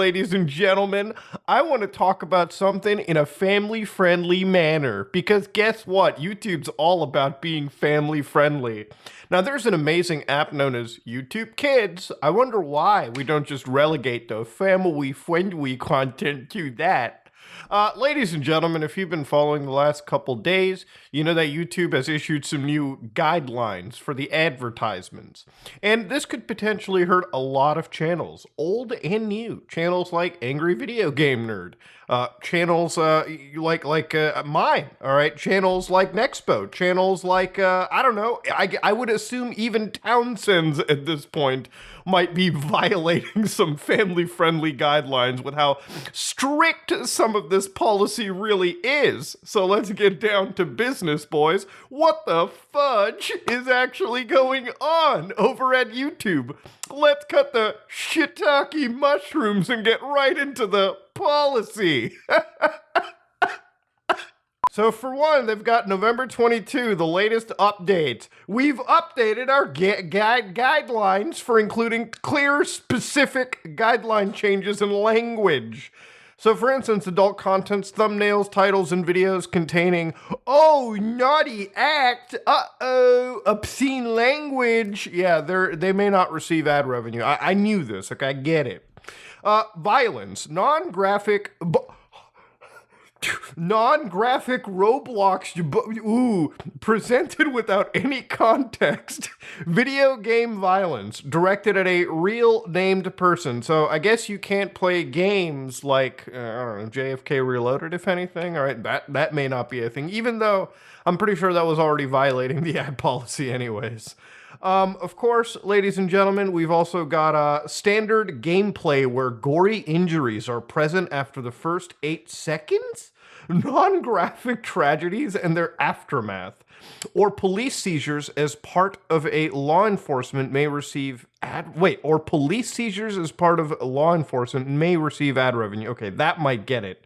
ladies and gentlemen, I want to talk about something in a family-friendly manner, because guess what? YouTube's all about being family-friendly. Now, there's an amazing app known as YouTube Kids. I wonder why we don't just relegate the family-friendly content to that. Ladies and gentlemen, if you've been following the last couple days, you know that YouTube has issued some new guidelines for the advertisements. And this could potentially hurt a lot of channels, old and new. Channels like Angry Video Game Nerd, channels like mine, all right? Channels like Nexpo, channels like, I don't know, I would assume even Townsend's at this point might be violating some family-friendly guidelines with how strict some of this policy really is. So let's get down to business, boys. What the fudge is actually going on over at YouTube? Let's cut the shiitake mushrooms and get right into the policy. So for one, they've got November 22, the latest update. We've updated our guidelines for including clear, specific guideline changes in language. So for instance, adult contents, thumbnails, titles, and videos containing, oh, naughty act, uh-oh, obscene language. Yeah, they may not receive ad revenue. I knew this, okay, I get it. Violence, non-graphic Roblox, presented without any context. Video game violence directed at a real named person. So I guess you can't play games like, I don't know, JFK Reloaded, if anything. All right, that may not be a thing, even though I'm pretty sure that was already violating the ad policy anyways. Of course, ladies and gentlemen, we've also got standard gameplay where gory injuries are present after the first 8 seconds, non-graphic tragedies and their aftermath, or police seizures as part of a law enforcement may receive police seizures as part of law enforcement may receive ad revenue. Okay, that might get it.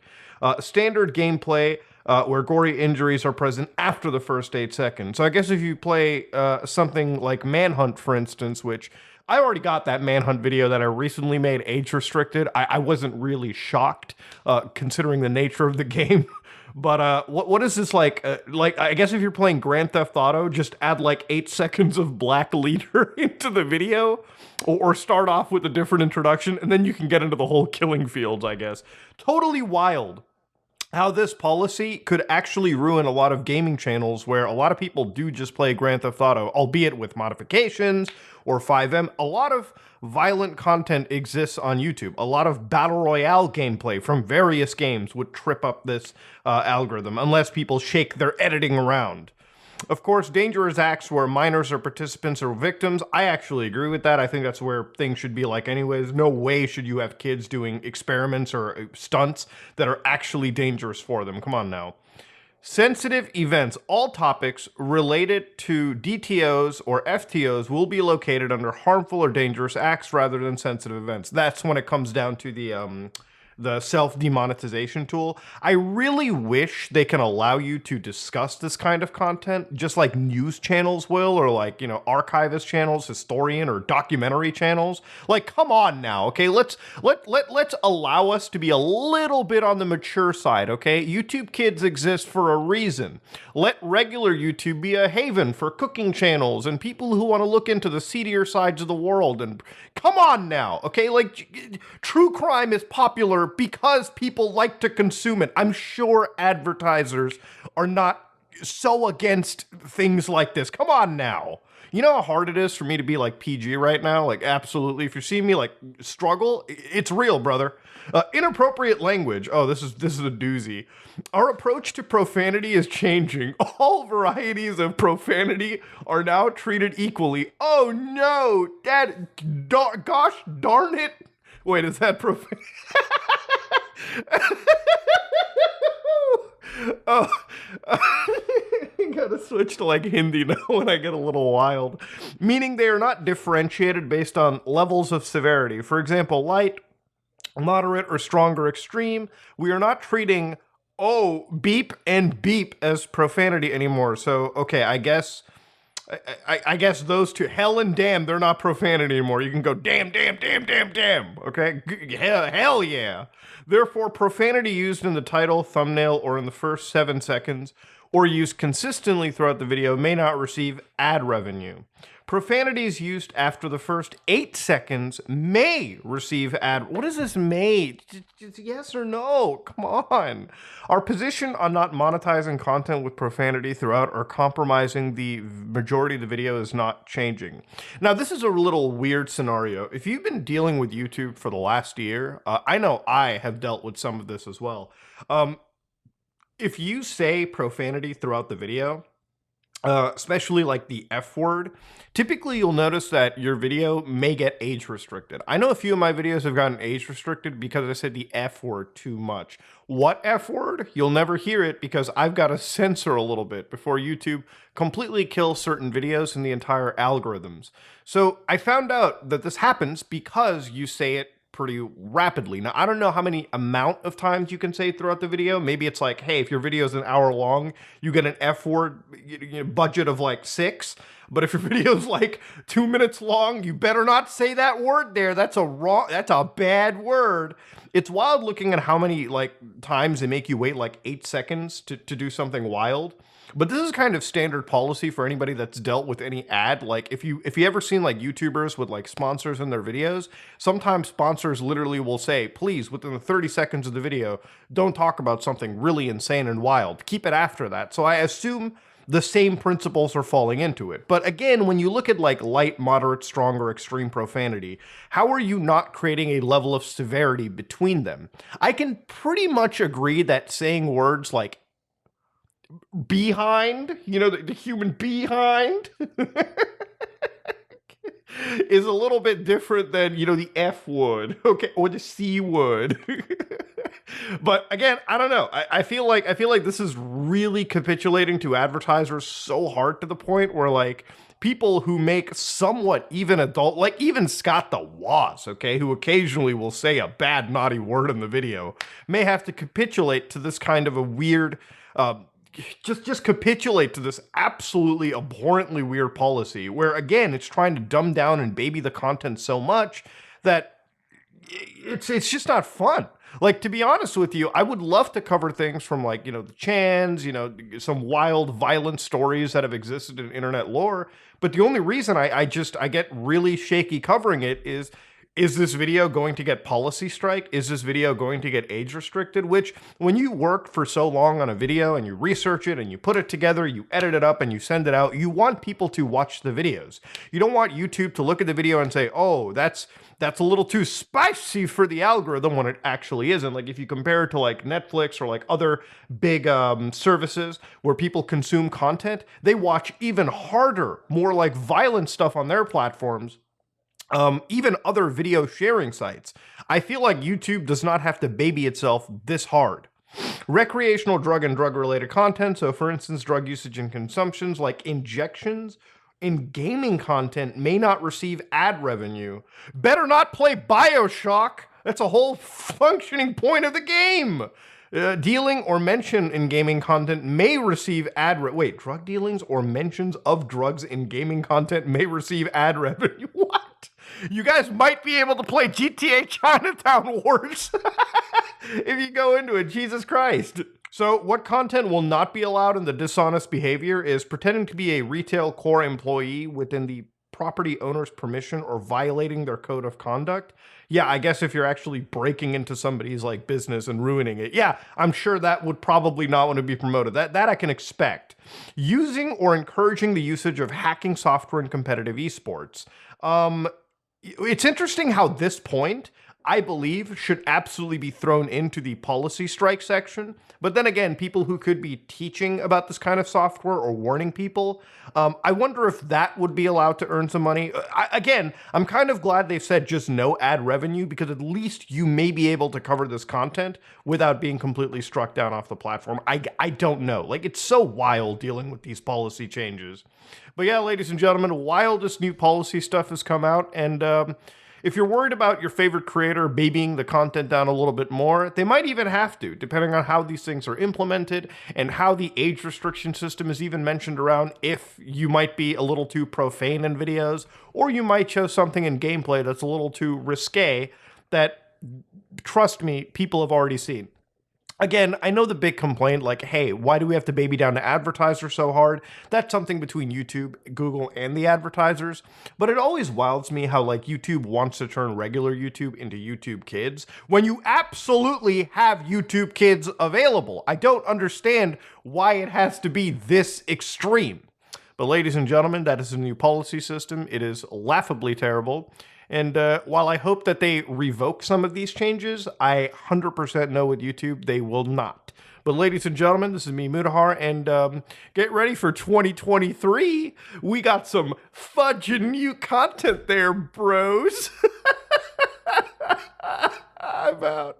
Standard gameplay where gory injuries are present after the first 8 seconds. So I guess if you play something like Manhunt, for instance, which I already got that Manhunt video that I recently made age restricted. I wasn't really shocked considering the nature of the game. But what is this like? I guess if you're playing Grand Theft Auto, just add like 8 seconds of Black Leader into the video, or start off with a different introduction, and then you can get into the whole killing fields, I guess. Totally wild how this policy could actually ruin a lot of gaming channels where a lot of people do just play Grand Theft Auto, albeit with modifications or 5M. A lot of violent content exists on YouTube. A lot of Battle Royale gameplay from various games would trip up this algorithm unless people shake their editing around. Of course, dangerous acts where minors are participants or victims, I actually agree with that. I think that's where things should be like anyways. No way should you have kids doing experiments or stunts that are actually dangerous for them. Come on now. Sensitive events. All topics related to DTOs or FTOs will be located under harmful or dangerous acts rather than sensitive events. That's when it comes down to the self-demonetization tool. I really wish they can allow you to discuss this kind of content, just like news channels will, or like, you know, archivist channels, historian or documentary channels. Like, come on now, okay? Let's allow us to be a little bit on the mature side, okay? YouTube Kids exist for a reason. Let regular YouTube be a haven for cooking channels and people who want to look into the seedier sides of the world. And come on now, okay? Like, true crime is popular because people like to consume it. I'm sure advertisers are not so against things like this. Come on now. You know how hard it is for me to be like PG right now? Like, absolutely. If you see me like struggle, it's real, brother. Inappropriate language. Oh, this is a doozy. Our approach to profanity is changing. All varieties of profanity are now treated equally. Oh no, gosh darn it. Wait, is that profane? Oh, I gotta switch to like Hindi now when I get a little wild. Meaning they are not differentiated based on levels of severity. For example, light, moderate, or strong or extreme. We are not treating, beep and beep as profanity anymore. So, okay, I guess I guess those two, hell and damn, they're not profanity anymore. You can go damn, damn, damn, damn, damn. Okay? Hell yeah. Therefore, profanity used in the title, thumbnail, or in the first 7 seconds, or used consistently throughout the video may not receive ad revenue. Profanities used after the first 8 seconds may receive ad. What is this may? Just yes or no? Come on. Our position on not monetizing content with profanity throughout or compromising the majority of the video is not changing. Now, this is a little weird scenario. If you've been dealing with YouTube for the last year, I know I have dealt with some of this as well. If you say profanity throughout the video, especially like the F word, typically you'll notice that your video may get age restricted. I know a few of my videos have gotten age restricted because I said the F word too much. What F word? You'll never hear it because I've got to censor a little bit before YouTube completely kills certain videos and the entire algorithms. So I found out that this happens because you say it pretty rapidly. Now, I don't know how many amount of times you can say throughout the video. Maybe it's like, hey, if your video is an hour long, you get an F word budget of like 6. But if your video is like 2 minutes long, you better not say that word there. That's a bad word. It's wild looking at how many like times they make you wait like 8 seconds to do something wild. But this is kind of standard policy for anybody that's dealt with any ad. Like if you ever seen like YouTubers with like sponsors in their videos, sometimes sponsors literally will say, please, within the 30 seconds of the video, don't talk about something really insane and wild. Keep it after that. So I assume the same principles are falling into it. But again, when you look at like light, moderate, strong, or extreme profanity, how are you not creating a level of severity between them? I can pretty much agree that saying words like behind, you know, the human behind is a little bit different than, you know, the F word, okay, or the C word. But again, I don't know. I feel like this is really capitulating to advertisers so hard to the point where like people who make somewhat even adult, like even Scott the Woz, okay, who occasionally will say a bad naughty word in the video, may have to capitulate to this kind of a weird just capitulate to this absolutely abhorrently weird policy where, again, it's trying to dumb down and baby the content so much that it's just not fun. Like, to be honest with you, I would love to cover things from, like, you know, the Chans, you know, some wild, violent stories that have existed in internet lore. But the only reason I get really shaky covering it is this video going to get policy strike? Is this video going to get age restricted? Which, when you work for so long on a video and you research it and you put it together, you edit it up and you send it out, you want people to watch the videos. You don't want YouTube to look at the video and say, oh, that's a little too spicy for the algorithm, when it actually isn't. Like if you compare it to like Netflix or like other big services where people consume content, they watch even harder, more like violent stuff on their platforms. Even other video sharing sites. I feel like YouTube does not have to baby itself this hard. Recreational drug and drug-related content, so for instance, drug usage and consumptions like injections in gaming content may not receive ad revenue. Better not play BioShock. That's a whole functioning point of the game. Dealing or mention in gaming content may receive drug dealings or mentions of drugs in gaming content may receive ad revenue. What? You guys might be able to play GTA Chinatown Wars if you go into it. Jesus Christ. So what content will not be allowed in the dishonest behavior is pretending to be a retail core employee within the property owner's permission or violating their code of conduct. Yeah, I guess if you're actually breaking into somebody's like business and ruining it, yeah, I'm sure that would probably not want to be promoted. That I can expect. Using or encouraging the usage of hacking software in competitive esports. It's interesting how this point, I believe, should absolutely be thrown into the policy strike section. But then again, people who could be teaching about this kind of software or warning people, I wonder if that would be allowed to earn some money. Again, I'm kind of glad they've said just no ad revenue, because at least you may be able to cover this content without being completely struck down off the platform. I don't know. Like, it's so wild dealing with these policy changes. But yeah, ladies and gentlemen, wildest new policy stuff has come out, and If you're worried about your favorite creator babying the content down a little bit more, they might even have to, depending on how these things are implemented and how the age restriction system is even mentioned around. If you might be a little too profane in videos, or you might show something in gameplay that's a little too risque that, trust me, people have already seen. Again, I know the big complaint, like, hey, why do we have to baby down the advertiser so hard? That's something between YouTube, Google, and the advertisers. But it always wilds me how, like, YouTube wants to turn regular YouTube into YouTube Kids when you absolutely have YouTube Kids available. I don't understand why it has to be this extreme. But ladies and gentlemen, that is a new policy system. It is laughably terrible. And while I hope that they revoke some of these changes, I 100% know with YouTube they will not. But ladies and gentlemen, this is me, Mudahar, and get ready for 2023. We got some fudging new content there, bros. I'm out.